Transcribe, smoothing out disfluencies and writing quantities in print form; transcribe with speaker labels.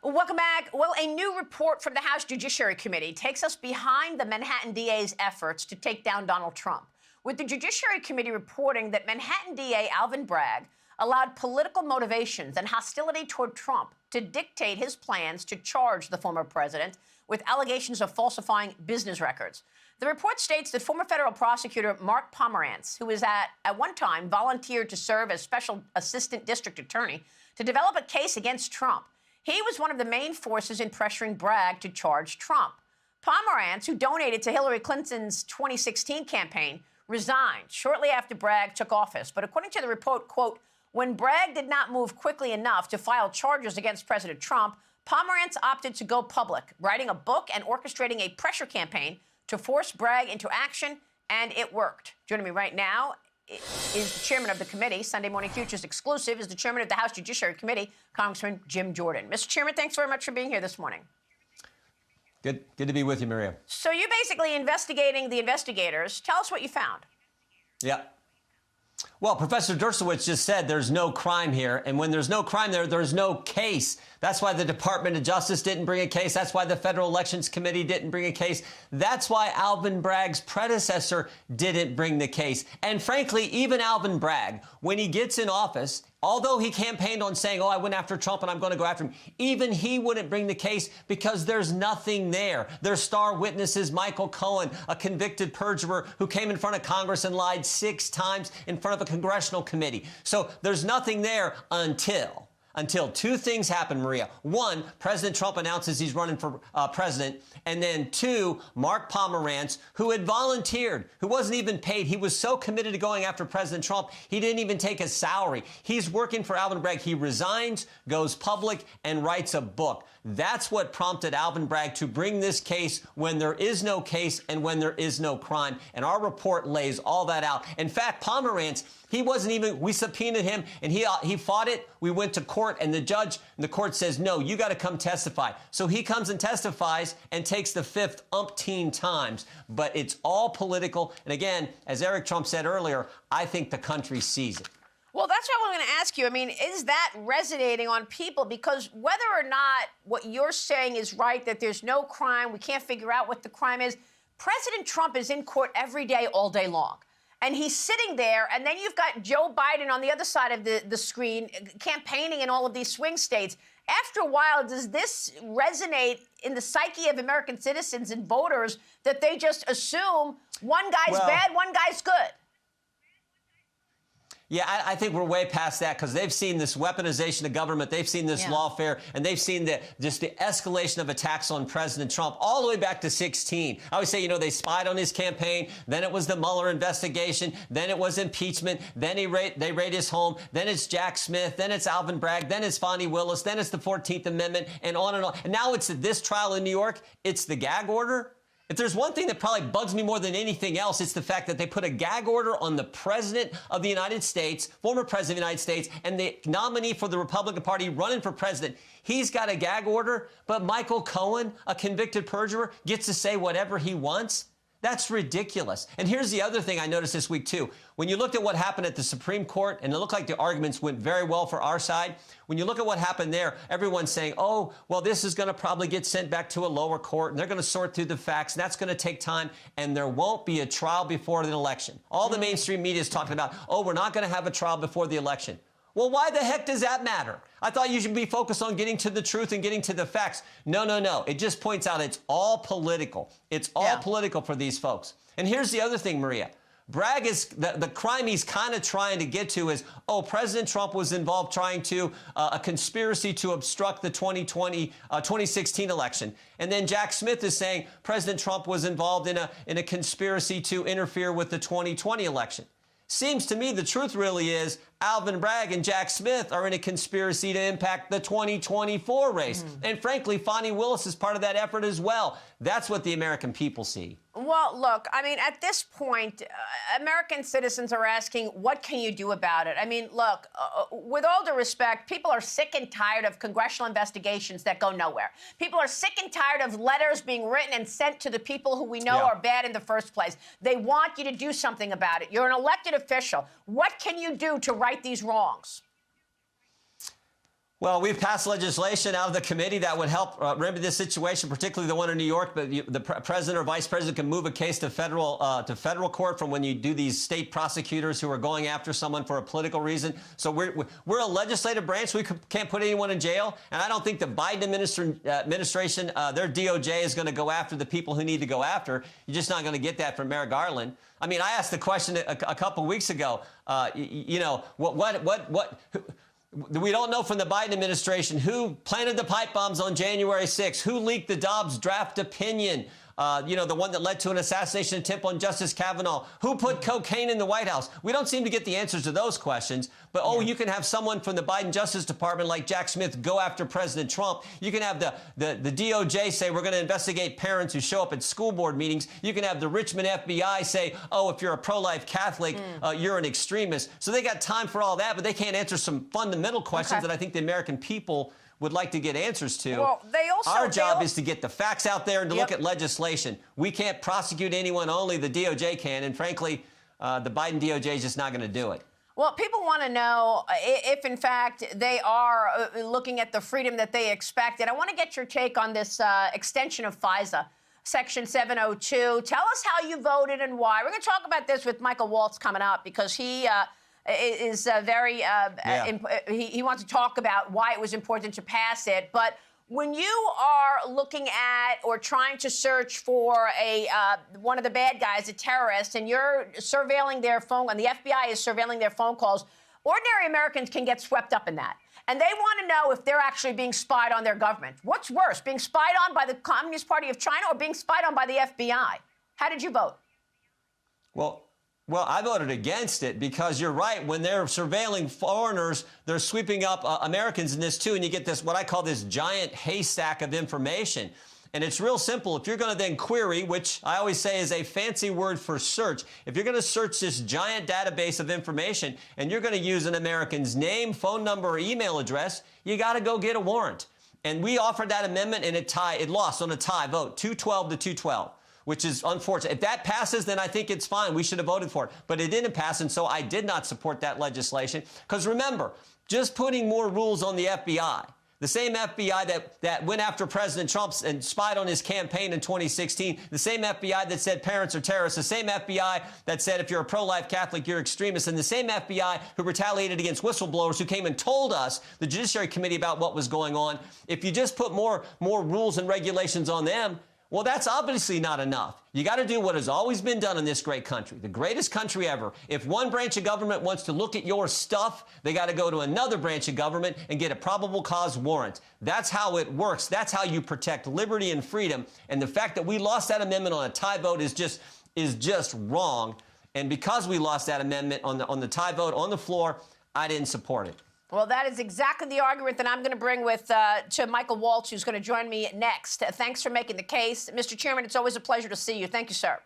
Speaker 1: Welcome back. Well, a new report from the House Judiciary Committee takes us behind the Manhattan DA's efforts to take down Donald Trump, with the Judiciary Committee reporting that Manhattan DA Alvin Bragg allowed political motivations and hostility toward Trump to dictate his plans to charge the former president with allegations of falsifying business records. The report states that former federal prosecutor Mark Pomerantz, who was at one time volunteered to serve as special assistant district attorney to develop a case against Trump, he was one of the main forces in pressuring Bragg to charge Trump. Pomerantz, who donated to Hillary Clinton's 2016 campaign, resigned shortly after Bragg took office. But according to the report, quote, when Bragg did not move quickly enough to file charges against President Trump, Pomerantz opted to go public, writing a book and orchestrating a pressure campaign to force Bragg into action, and it worked. Joining me right now is the chairman of the committee. Sunday Morning Futures exclusive is the chairman of the House Judiciary Committee, Congressman Jim Jordan. Mr. Chairman, thanks very much for being here this morning.
Speaker 2: Good to be with you, Maria.
Speaker 1: So you're basically investigating the investigators. Tell us what you found.
Speaker 2: Yeah. Well, Professor Dershowitz just said there's no crime here, and when there's no crime there's no case. That's why the Department of Justice didn't bring a case. That's why the Federal Elections Committee didn't bring a case. That's why Alvin Bragg's predecessor didn't bring the case. And frankly, even Alvin Bragg, when he gets in office, although he campaigned on saying, oh, I went after Trump and I'm going to go after him, even he wouldn't bring the case because there's nothing there. Their star witness is Michael Cohen, a convicted perjurer who came in front of Congress and lied 6 times in front of a congressional committee. So there's nothing there until 2 things happen, Maria. 1, President Trump announces he's running for president. And then 2, Mark Pomerantz, who had volunteered, who wasn't even paid. He was so committed to going after President Trump, he didn't even take a salary. He's working for Alvin Bragg. He resigns, goes public, and writes a book. That's what prompted Alvin Bragg to bring this case when there is no case and when there is no crime. And our report lays all that out. In fact, Pomerantz, we subpoenaed him and he fought it. We went to court and the court says, no, you got to come testify. So he comes and testifies and takes the 5th umpteen times. But it's all political. And again, as Eric Trump said earlier, I think the country sees it.
Speaker 1: Well, that's what I'm going to ask you. I mean, is that resonating on people? Because whether or not what you're saying is right, that there's no crime, we can't figure out what the crime is, President Trump is in court every day, all day long. And he's sitting there, and then you've got Joe Biden on the other side of the screen campaigning in all of these swing states. After a while, does this resonate in the psyche of American citizens and voters that they just assume one guy's bad, one guy's good?
Speaker 2: Yeah, I think we're way past that because they've seen this weaponization of government. They've seen this lawfare, and they've seen just the escalation of attacks on President Trump all the way back to 2016. I always say, they spied on his campaign. Then it was the Mueller investigation. Then it was impeachment. Then they raid his home. Then it's Jack Smith. Then it's Alvin Bragg. Then it's Fonnie Willis. Then it's the 14th Amendment, and on and on. And now it's this trial in New York. It's the gag order. If there's one thing that probably bugs me more than anything else, it's the fact that they put a gag order on the president of the United States, former president of the United States, and the nominee for the Republican Party running for president. He's got a gag order, but Michael Cohen, a convicted perjurer, gets to say whatever he wants. That's ridiculous. And here's the other thing I noticed this week, too. When you looked at what happened at the Supreme Court, and it looked like the arguments went very well for our side, when you look at what happened there, everyone's saying, oh, well, this is going to probably get sent back to a lower court, and they're going to sort through the facts, and that's going to take time, and there won't be a trial before the election. All the mainstream media is talking about, oh, we're not going to have a trial before the election. Well, why the heck does that matter? I thought you should be focused on getting to the truth and getting to the facts. No. It just points out it's all political. It's all political for these folks. And here's the other thing, Maria. Bragg is the crime he's kind of trying to get to is, oh, President Trump was involved trying to a conspiracy to obstruct the 2016 election. And then Jack Smith is saying President Trump was involved in a conspiracy to interfere with the 2020 election. Seems to me the truth really is Alvin Bragg and Jack Smith are in a conspiracy to impact the 2024 race. And frankly, Fonnie Willis is part of that effort as well. That's what the American people see.
Speaker 1: Well, look, I mean, at this point, American citizens are asking, what can you do about it? I mean, look, with all due respect, people are sick and tired of congressional investigations that go nowhere. People are sick and tired of letters being written and sent to the people who we know are bad in the first place. They want you to do something about it. You're an elected official. What can you do to right these wrongs?
Speaker 2: Well, we've passed legislation out of the committee that would help remedy this situation, particularly the one in New York. But the president or vice president can move a case to federal court from when you do these state prosecutors who are going after someone for a political reason. So we're a legislative branch. We can't put anyone in jail. And I don't think the Biden administration, their DOJ is going to go after the people who need to go after. You're just not going to get that from Merrick Garland. I mean, I asked the question a couple weeks ago. We don't know from the Biden administration who planted the pipe bombs on January 6th, who leaked the Dobbs draft opinion, the one that led to an assassination attempt on Justice Kavanaugh, who put cocaine in the White House. We don't seem to get the answers to those questions. But, you can have someone from the Biden Justice Department like Jack Smith go after President Trump. You can have the DOJ say we're going to investigate parents who show up at school board meetings. You can have the Richmond FBI say, if you're a pro-life Catholic, you're an extremist. So they got time for all that, but they can't answer some fundamental questions that I think the American people would like to get answers to.
Speaker 1: Well,
Speaker 2: our job is to get the facts out there and to look at legislation. We can't prosecute anyone, only the DOJ can. And frankly, the Biden DOJ is just not going to do it.
Speaker 1: Well, people want to know if, in fact, they are looking at the freedom that they expected. I want to get your take on this extension of FISA, Section 702. Tell us how you voted and why. We're going to talk about this with Michael Waltz coming up because he is very he wants to talk about why it was important to pass it. But when you are looking at or trying to search for one of the bad guys, a terrorist, and you're surveilling their phone, and the FBI is surveilling their phone calls, ordinary Americans can get swept up in that. And they want to know if they're actually being spied on their government. What's worse, being spied on by the Communist Party of China or being spied on by the FBI? How did you vote?
Speaker 2: Well, I voted against it because you're right. When they're surveilling foreigners, they're sweeping up Americans in this too. And you get this, what I call this giant haystack of information. And it's real simple. If you're going to then query, which I always say is a fancy word for search, if you're going to search this giant database of information and you're going to use an American's name, phone number, or email address, you got to go get a warrant. And we offered that amendment and it lost on a tie vote, 212 to 212. Which is unfortunate. If that passes, then I think it's fine. We should have voted for it. But it didn't pass, and so I did not support that legislation. Because remember, just putting more rules on the FBI, the same FBI that went after President Trump and spied on his campaign in 2016, the same FBI that said parents are terrorists, the same FBI that said if you're a pro-life Catholic, you're extremist, and the same FBI who retaliated against whistleblowers who came and told us, the Judiciary Committee, about what was going on. If you just put more rules and regulations on them, well, that's obviously not enough. You got to do what has always been done in this great country, the greatest country ever. If one branch of government wants to look at your stuff, they got to go to another branch of government and get a probable cause warrant. That's how it works. That's how you protect liberty and freedom. And the fact that we lost that amendment on a tie vote is just wrong. And because we lost that amendment on the tie vote on the floor, I didn't support it.
Speaker 1: Well, that is exactly the argument that I'm going to bring to Michael Waltz, who's going to join me next. Thanks for making the case. Mr. Chairman, it's always a pleasure to see you. Thank you, sir.